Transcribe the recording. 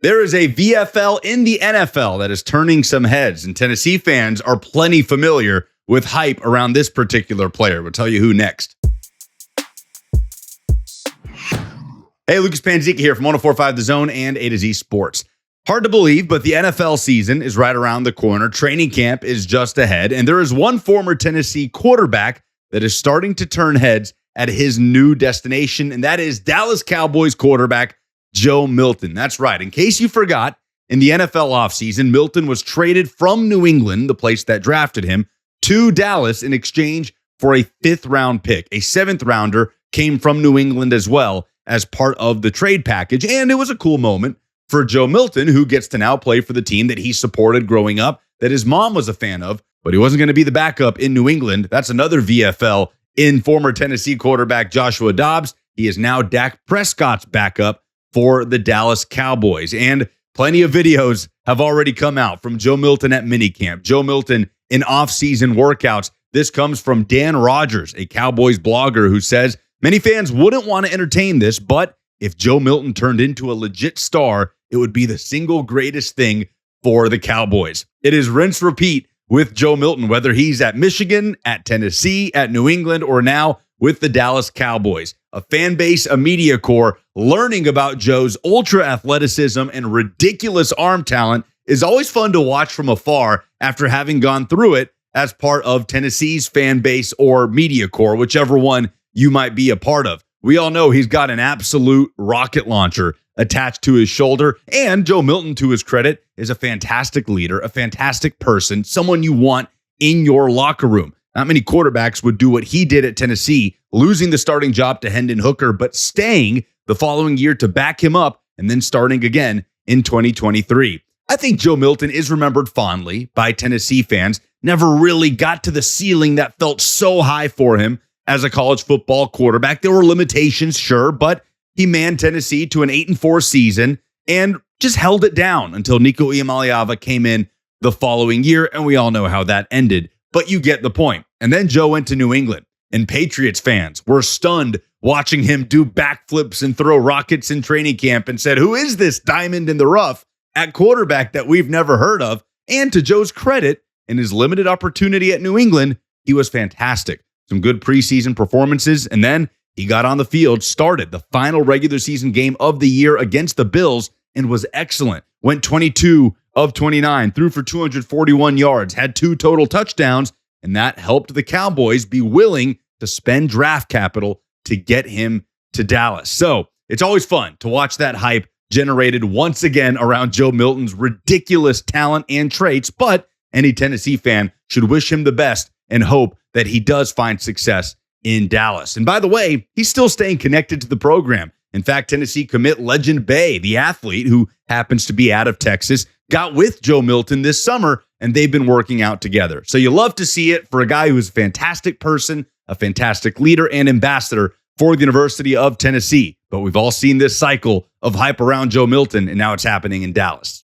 There is a VFL in the NFL that is turning some heads, and Tennessee fans are plenty familiar with hype around this particular player. We'll tell you who next. Hey, Lucas Panzica here from 104.5 The Zone and A to Z Sports. Hard to believe, but the NFL season is right around the corner. Training camp is just ahead, and there is one former Tennessee quarterback that is starting to turn heads at his new destination, and that is Dallas Cowboys quarterback Joe Milton. That's right. In case you forgot, in the NFL offseason, Milton was traded from New England, the place that drafted him, to Dallas in exchange for a 5th-round pick. A 7th-rounder came from New England as well as part of the trade package, and it was a cool moment for Joe Milton, who gets to now play for the team that he supported growing up, that his mom was a fan of, but he wasn't going to be the backup in New England. That's another VFL in former Tennessee quarterback Joshua Dobbs. He is now Dak Prescott's backup for the Dallas Cowboys. And plenty of videos have already come out from Joe Milton at minicamp, Joe Milton in off-season workouts. This comes from Dan Rogers, a Cowboys blogger, who says many fans wouldn't want to entertain this, but if Joe Milton turned into a legit star, it would be the single greatest thing for the Cowboys. It is rinse repeat with Joe Milton, whether he's at Michigan, at Tennessee, at New England, or now with the Dallas Cowboys. A fan base, a media corps, learning about Joe's ultra athleticism and ridiculous arm talent is always fun to watch from afar after having gone through it as part of Tennessee's fan base or media corps, whichever one you might be a part of. We all know he's got an absolute rocket launcher attached to his shoulder, and Joe Milton, to his credit, is a fantastic leader, a fantastic person, someone you want in your locker room. Not many quarterbacks would do what he did at Tennessee, losing the starting job to Hendon Hooker, but staying the following year to back him up and then starting again in 2023. I think Joe Milton is remembered fondly by Tennessee fans. Never really got to the ceiling that felt so high for him as a college football quarterback. There were limitations, sure, but he manned Tennessee to an 8-4 season and just held it down until Nico Iamaleava came in the following year, and we all know how that ended. But you get the point. And then Joe went to New England, and Patriots fans were stunned watching him do backflips and throw rockets in training camp and said, who is this diamond in the rough at quarterback that we've never heard of? And to Joe's credit, in his limited opportunity at New England, he was fantastic. Some good preseason performances, and then he got on the field, started the final regular season game of the year against the Bills, and was excellent. Went 22 of 29, threw for 241 yards, had 2 total touchdowns, and that helped the Cowboys be willing to spend draft capital to get him to Dallas. So it's always fun to watch that hype generated once again around Joe Milton's ridiculous talent and traits, but any Tennessee fan should wish him the best and hope that he does find success in Dallas. And by the way, he's still staying connected to the program. In fact, Tennessee commit Legend Bay, the athlete who happens to be out of Texas, got with Joe Milton this summer, and they've been working out together. So you love to see it for a guy who's a fantastic person, a fantastic leader, and ambassador for the University of Tennessee. But we've all seen this cycle of hype around Joe Milton, and now it's happening in Dallas.